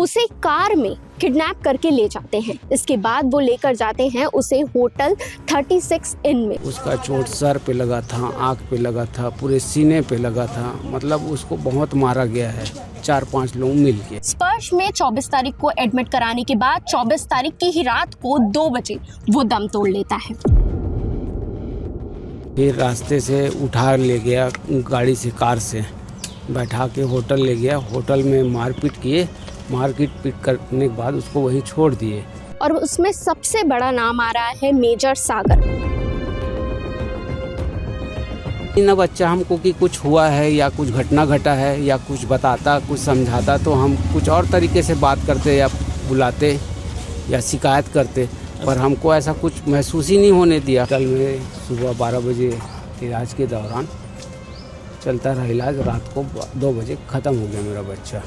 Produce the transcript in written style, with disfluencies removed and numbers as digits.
उसे कार में किडनैप करके ले जाते हैं। इसके बाद वो लेकर जाते हैं उसे होटल 36 इन में। उसका चोट सर पे लगा था, आँख पे लगा था, पूरे सीने पे लगा था। मतलब उसको बहुत मारा गया है, 4-5 लोग मिल के। स्पर्श में 24 तारीख को एडमिट कराने के बाद 24 तारीख की ही रात को 2 बजे वो दम तोड़ लेता है। फिर रास्ते से उठा ले गया, गाड़ी से, कार से बैठा के होटल ले गया। होटल में मारपीट किए, मारपीट करने के बाद उसको वहीं छोड़ दिए। और उसमें सबसे बड़ा नाम आ रहा है मेजर सागर। न बच्चा हमको कि कुछ हुआ है या कुछ घटना घटा है या कुछ बताता, कुछ समझाता तो हम कुछ और तरीके से बात करते या बुलाते या शिकायत करते, पर हमको ऐसा कुछ महसूस ही नहीं होने दिया। कल में सुबह 12 बजे इलाज के दौरान चलता रहा इलाज, रात को 2 बजे ख़त्म हो गया मेरा बच्चा।